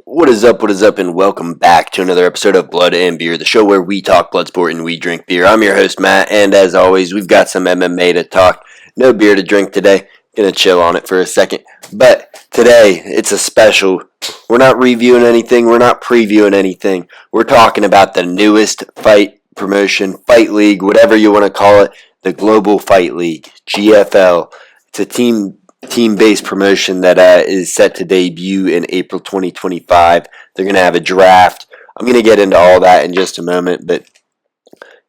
What is up, and welcome back to another episode of Blood and Beer, the show where we talk blood sport and we drink beer. I'm your host, Matt, and as always, we've got some MMA to talk. No beer to drink today. Gonna chill on it for a second. But today, it's a special. We're not reviewing anything. We're not previewing anything. We're talking about the newest fight promotion, fight league, whatever you want to call it, the Global Fight League, GFL. It's a team-based promotion that is set to debut in April 2025. They're going to have a draft. I'm going to get into all that in just a moment,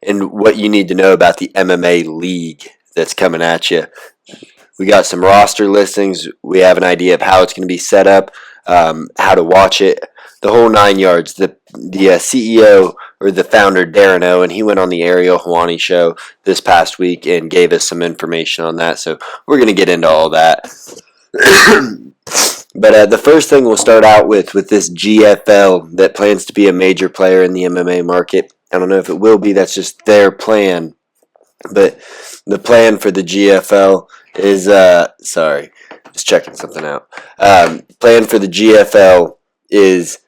and what you need to know about the MMA League that's coming at you. We got some roster listings. We have an idea of how it's going to be set up, how to watch it, the whole 9 yards. The CEO or the founder, Darren Owen, he went on the Ariel Helwani Show this past week and gave us some information on that. So we're going to get into all that. But the first thing we'll start out with this GFL that plans to be a major player in the MMA market. I don't know if it will be. That's just their plan. But the plan for the GFL is, just checking something out. Plan for the GFL is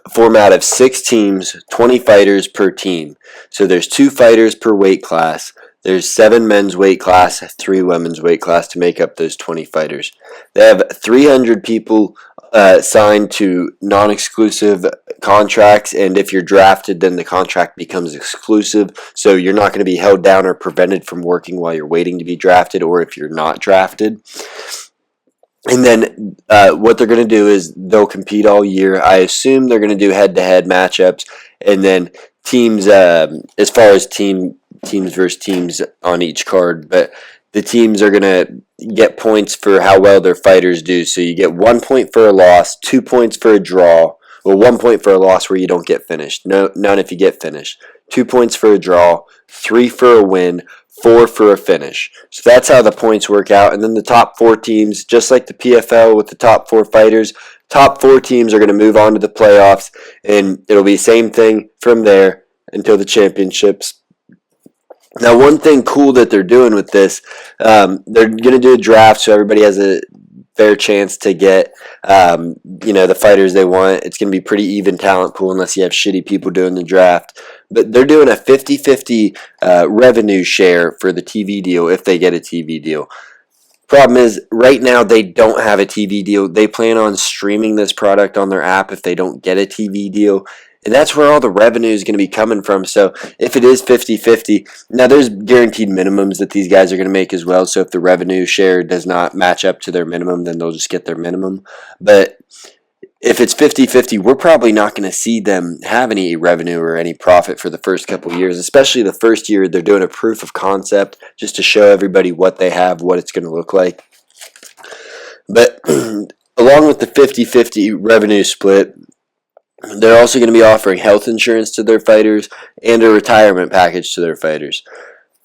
a format of 6 teams, 20 fighters per team. So there's 2 fighters per weight class. There's 7 men's weight class, 3 women's weight class to make up those 20 fighters. They have 300 people signed to non-exclusive contracts, and if you're drafted, then the contract becomes exclusive. So you're not going to be held down or prevented from working while you're waiting to be drafted, or if you're not drafted. And then what they're going to do is they'll compete all year. I assume they're going to do head-to-head matchups, and then teams, as far as teams versus teams on each card, but the teams are going to get points for how well their fighters do. So you get 1 point for a loss, 2 points for a draw, well, 1 point for a loss where you don't get finished, none if you get finished, 2 points for a draw, 3 for a win, 4 for a finish. So that's how the points work out. And then the top 4 teams, just like the PFL with the top 4 fighters, top 4 teams are going to move on to the playoffs, and it'll be the same thing from there until the championships. Now, one thing cool that they're doing with this, they're going to do a draft so everybody has a fair chance to get, the fighters they want. It's going to be pretty even talent pool unless you have shitty people doing the draft. But they're doing a 50-50 revenue share for the TV deal if they get a TV deal. Problem is, right now they don't have a TV deal. They plan on streaming this product on their app if they don't get a TV deal. And that's where all the revenue is going to be coming from. So if it is 50-50, now there's guaranteed minimums that these guys are going to make as well. So if the revenue share does not match up to their minimum, then they'll just get their minimum. But if it's 50-50, we're probably not going to see them have any revenue or any profit for the first couple of years, especially the first year. They're doing a proof of concept just to show everybody what they have, what it's going to look like. But along with the 50-50 revenue split, they're also going to be offering health insurance to their fighters and a retirement package to their fighters.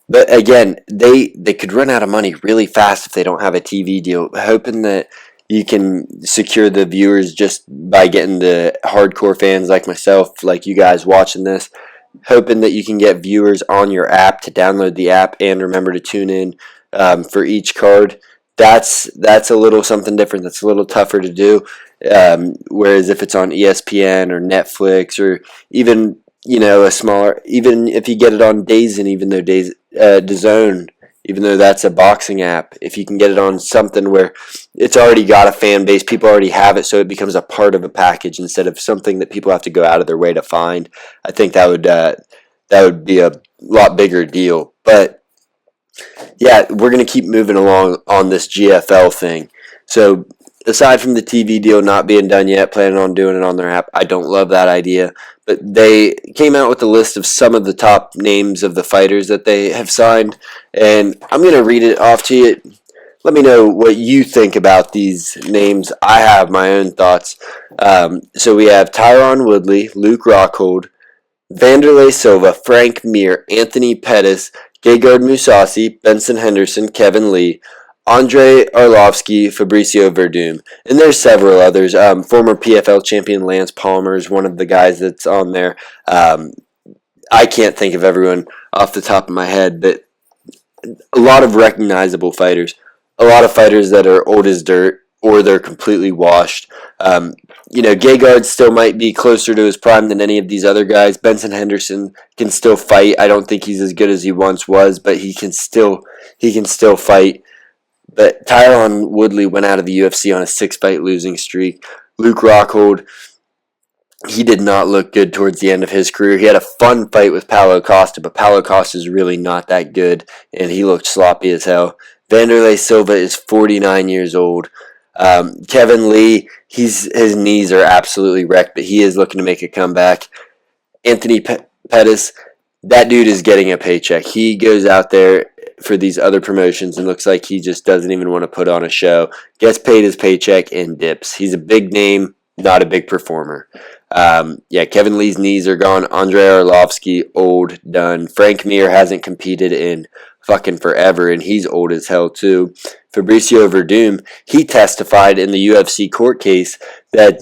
But again, they could run out of money really fast if they don't have a TV deal, hoping that you can secure the viewers just by getting the hardcore fans like myself, like you guys watching this, hoping that you can get viewers on your app to download the app and remember to tune in for each card. That's a little something different. That's a little tougher to do. Whereas if it's on ESPN or Netflix or even a smaller, even if you get it on DAZN, even though DAZN, even though that's a boxing app, if you can get it on something where it's already got a fan base, people already have it, so it becomes a part of a package instead of something that people have to go out of their way to find. I think that would be a lot bigger deal. But yeah, we're going to keep moving along on this GFL thing. So aside from the TV deal not being done yet, planning on doing it on their app, I don't love that idea. But they came out with a list of some of the top names of the fighters that they have signed, and I'm going to read it off to you. Let me know what you think about these names. I have my own thoughts. So we have Tyron Woodley, Luke Rockhold, Vanderlei Silva, Frank Mir, Anthony Pettis, Gegard Mousasi, Benson Henderson, Kevin Lee, Andre Arlovsky, Fabricio Verdum, and there's several others. Former PFL champion Lance Palmer is one of the guys that's on there. I can't think of everyone off the top of my head, but a lot of recognizable fighters. A lot of fighters that are old as dirt or they're completely washed. Gegard still might be closer to his prime than any of these other guys. Benson Henderson can still fight. I don't think he's as good as he once was, but he can still fight. But Tyron Woodley went out of the UFC on a 6-fight losing streak. Luke Rockhold, he did not look good towards the end of his career. He had a fun fight with Paulo Costa, but Paulo Costa is really not that good, and he looked sloppy as hell. Vanderlei Silva is 49 years old. Kevin Lee, his knees are absolutely wrecked, but he is looking to make a comeback. Anthony Pettis, that dude is getting a paycheck. He goes out there for these other promotions and looks like he just doesn't even want to put on a show. Gets paid his paycheck and dips. He's a big name, not a big performer. Kevin Lee's knees are gone. Andrei Arlovsky, old, done. Frank Mir hasn't competed in fucking forever, and he's old as hell too. Fabricio Verdum, he testified in the UFC court case that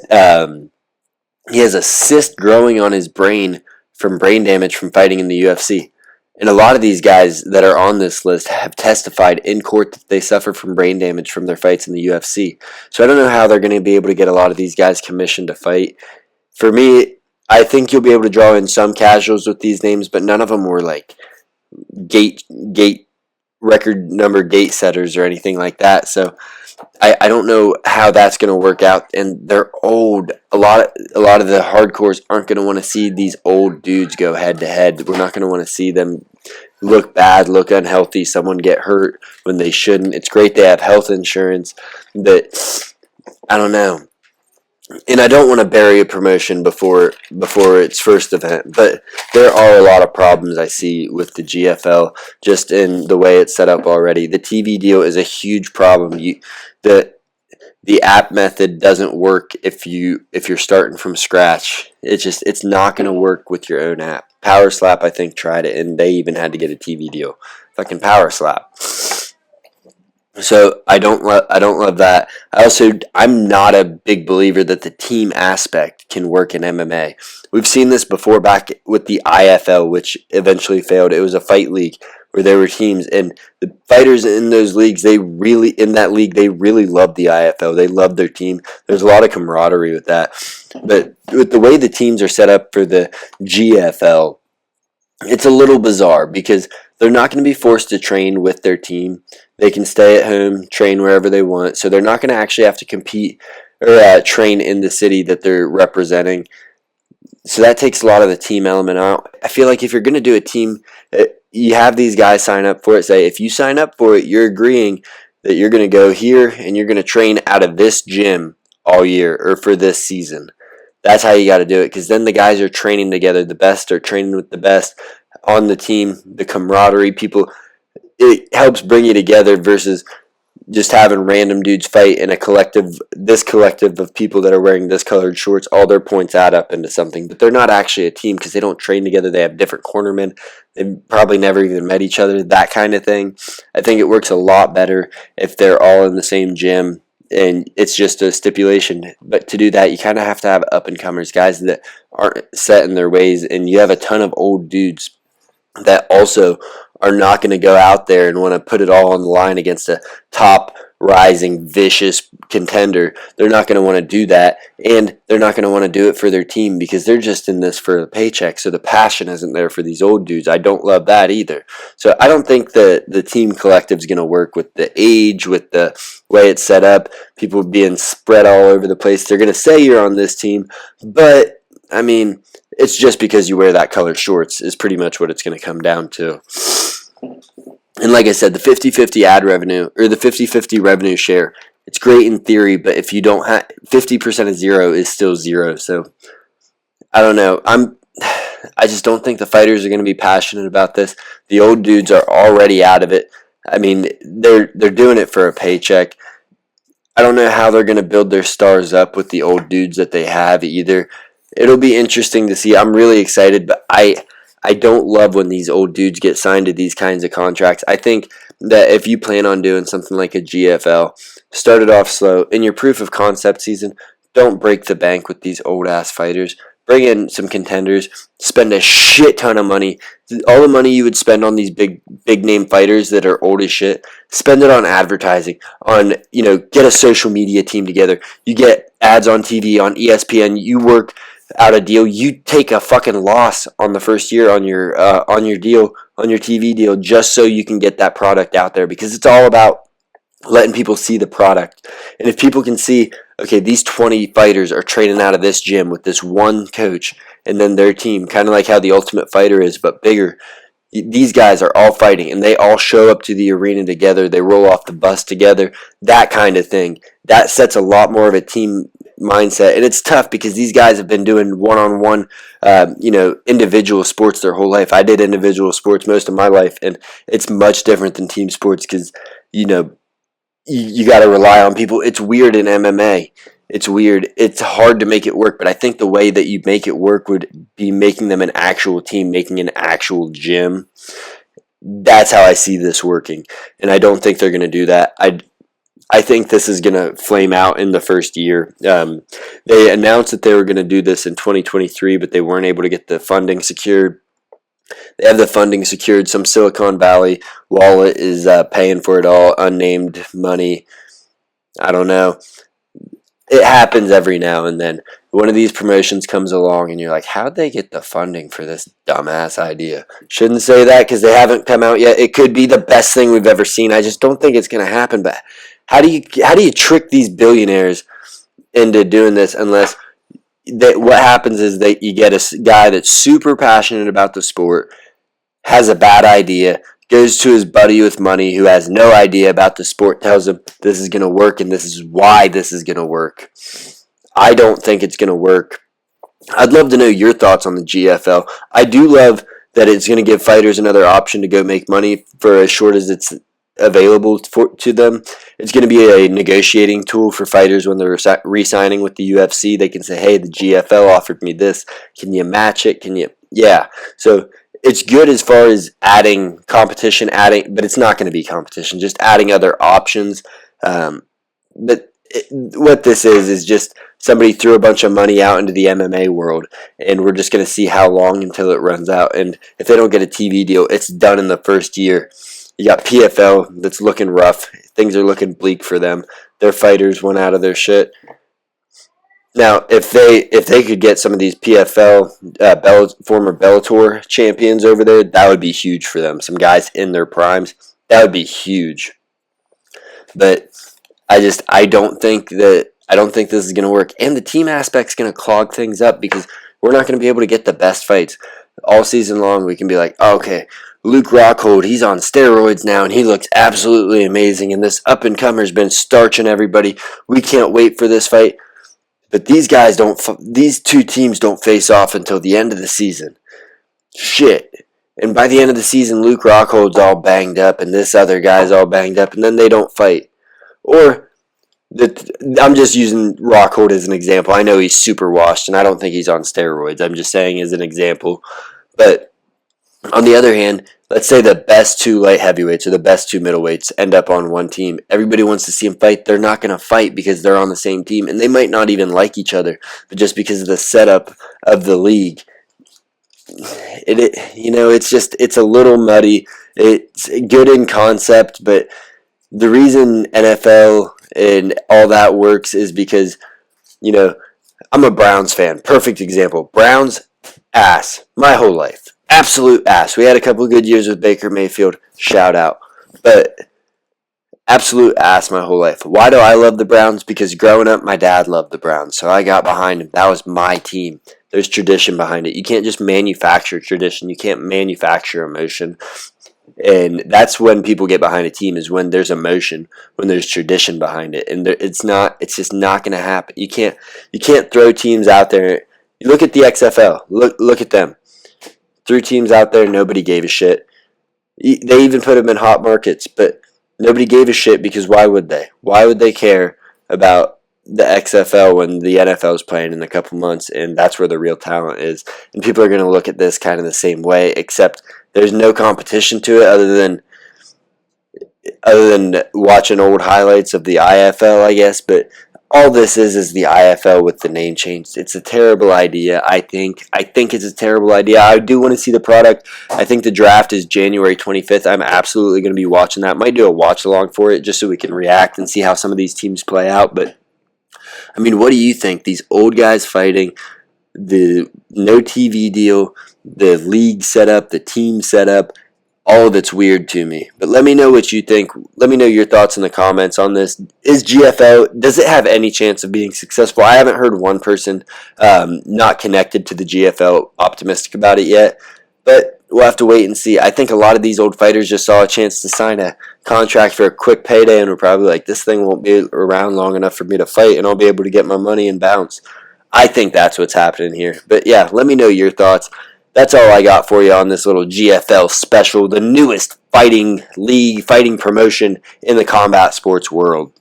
he has a cyst growing on his brain from brain damage from fighting in the UFC. And a lot of these guys that are on this list have testified in court that they suffer from brain damage from their fights in the UFC. So I don't know how they're going to be able to get a lot of these guys commissioned to fight. For me, I think you'll be able to draw in some casuals with these names, but none of them were like gate record number gate setters or anything like that. So I don't know how that's going to work out. And they're old. A lot of the hardcores aren't going to want to see these old dudes go head to head. We're not going to want to see them look bad, look unhealthy, someone get hurt when they shouldn't. It's great they have health insurance, but I don't know. And I don't want to bury a promotion before its first event, but there are a lot of problems I see with the GFL just in the way it's set up already. The TV deal is a huge problem. The app method doesn't work if you're starting from scratch. It's not going to work with your own app. Power Slap, I think, tried it, and they even had to get a TV deal. Fucking Power Slap. So I don't love that. I'm not a big believer that the team aspect can work in MMA. We've seen this before back with the IFL, which eventually failed. It was a fight league where there were teams, and the fighters in those leagues, they really loved the IFL. They loved their team. There's a lot of camaraderie with that. But with the way the teams are set up for the GFL, it's a little bizarre because they're not going to be forced to train with their team. They can stay at home, train wherever they want. So they're not going to actually have to compete or train in the city that they're representing. So that takes a lot of the team element out. I feel like if you're going to do a team, you have these guys sign up for it. Say, if you sign up for it, you're agreeing that you're going to go here and you're going to train out of this gym all year or for this season. That's how you got to do it, because then the guys are training together. The best are training with the best on the team. The camaraderie, it helps bring you together versus just having random dudes fight in this collective of people that are wearing this colored shorts. All their points add up into something, but they're not actually a team because they don't train together. They have different cornermen. They probably never even met each other, that kind of thing. I think it works a lot better if they're all in the same gym and it's just a stipulation. But to do that, you kind of have to have up-and-comers, guys that aren't set in their ways, and you have a ton of old dudes that also are not going to go out there and want to put it all on the line against a top rising vicious contender. They're not going to want to do that, and they're not going to want to do it for their team because they're just in this for a paycheck. So the passion isn't there for these old dudes. I don't love that either. So I don't think the team collective is going to work with the age, with the way it's set up, people being spread all over the place. They're going to say you're on this team, but I mean, it's just because you wear that colored shorts is pretty much what it's going to come down to. And like I said, the 50-50 ad revenue, or the 50-50 revenue share, it's great in theory, but if you don't have 50% of zero is still zero. So I don't know. I just don't think the fighters are going to be passionate about this. The old dudes are already out of it. I mean, they're doing it for a paycheck. I don't know how they're going to build their stars up with the old dudes that they have either. It'll be interesting to see. I'm really excited, but I don't love when these old dudes get signed to these kinds of contracts. I think that if you plan on doing something like a GFL, start it off slow. In your proof of concept season, don't break the bank with these old-ass fighters. bring in some contenders, spend a shit ton of money. All the money you would spend on these big name fighters that are old as shit, spend it on advertising, on, get a social media team together. You get ads on TV, on ESPN. You work out a deal. You take a fucking loss on the first year on your deal, on your TV deal, just so you can get that product out there, because it's all about letting people see the product. And if people can see, okay, these 20 fighters are training out of this gym with this one coach and then their team, kind of like how the Ultimate Fighter is, but bigger. These guys are all fighting and they all show up to the arena together. They roll off the bus together. That kind of thing. That sets a lot more of a team mindset. And it's tough because these guys have been doing one-on-one, individual sports their whole life. I did individual sports most of my life, and it's much different than team sports because, you got to rely on people. It's weird in MMA. It's weird. It's hard to make it work, but I think the way that you make it work would be making them an actual team, making an actual gym. That's how I see this working, and I don't think they're going to do that. I think this is going to flame out in the first year. They announced that they were going to do this in 2023, but they weren't able to get the funding secured. They have the funding secured. Some Silicon Valley wallet is paying for it all. Unnamed money. I don't know. It happens every now and then. One of these promotions comes along and you're like, how'd they get the funding for this dumbass idea? Shouldn't say that because they haven't come out yet. It could be the best thing we've ever seen. I just don't think it's going to happen. But how do you trick these billionaires into doing this unless what happens is that you get a guy that's super passionate about the sport, has a bad idea, goes to his buddy with money who has no idea about the sport, tells him this is going to work and this is why this is going to work. I don't think it's going to work. I'd love to know your thoughts on the GFL. I do love that it's going to give fighters another option to go make money for as short as it's available to them. It's going to be a negotiating tool for fighters when they're re-signing with the UFC. They can say, hey, the GFL offered me this. Can you match it? Yeah. So it's good as far as adding competition, but it's not going to be competition, just adding other options. What this is just somebody threw a bunch of money out into the MMA world, and we're just going to see how long until it runs out. And if they don't get a TV deal, it's done in the first year. You got PFL that's looking rough. Things are looking bleak for them. Their fighters went out of their shit. Now, if they could get some of these PFL former Bellator champions over there, that would be huge for them. Some guys in their primes, that would be huge. But I don't think this is going to work. And the team aspect's going to clog things up because we're not going to be able to get the best fights. All season long, we can be like, oh, okay, Luke Rockhold, he's on steroids now, and he looks absolutely amazing, and this up-and-comer's been starching everybody. We can't wait for this fight. But these two teams don't face off until the end of the season. Shit. And by the end of the season, Luke Rockhold's all banged up, and this other guy's all banged up, and then they don't fight. Or, I'm just using Rockhold as an example. I know he's super washed, and I don't think he's on steroids. I'm just saying as an example. But on the other hand, let's say the best two light heavyweights or the best two middleweights end up on one team. Everybody wants to see them fight. They're not going to fight because they're on the same team, and they might not even like each other, but just because of the setup of the league, it's a little muddy. It's good in concept, but the reason NFL and all that works is because, I'm a Browns fan. Perfect example. Browns, ass. My whole life. Absolute ass. We had a couple of good years with Baker Mayfield. Shout out. But absolute ass my whole life. Why do I love the Browns? Because growing up, my dad loved the Browns. So I got behind him. That was my team. There's tradition behind it. You can't just manufacture tradition. You can't manufacture emotion. And that's when people get behind a team, is when there's emotion, when there's tradition behind it. And it's just not going to happen. You can't throw teams out there. You look at the XFL. Look at them. Threw teams out there, nobody gave a shit. They even put them in hot markets, but nobody gave a shit because why would they? Why would they care about the XFL when the NFL is playing in a couple months, and that's where the real talent is? And people are going to look at this kind of the same way, except there's no competition to it other than watching old highlights of the IFL, I guess. But all this is the IFL with the name change. It's a terrible idea. I think it's a terrible idea. I do want to see the product. I think the draft is January 25th. I'm absolutely going to be watching that. Might do a watch along for it just so we can react and see how some of these teams play out. But I mean, what do you think? These old guys fighting, the no TV deal, the league setup, the team setup, all of it's weird to me. But let me know what you think. Let me know your thoughts in the comments on this. Is GFL, does it have any chance of being successful? I haven't heard one person not connected to the GFL optimistic about it yet. But we'll have to wait and see. I think a lot of these old fighters just saw a chance to sign a contract for a quick payday and were probably like, this thing won't be around long enough for me to fight and I'll be able to get my money and bounce. I think that's what's happening here. But yeah, let me know your thoughts. That's all I got for you on this little GFL special, the newest fighting league, fighting promotion in the combat sports world.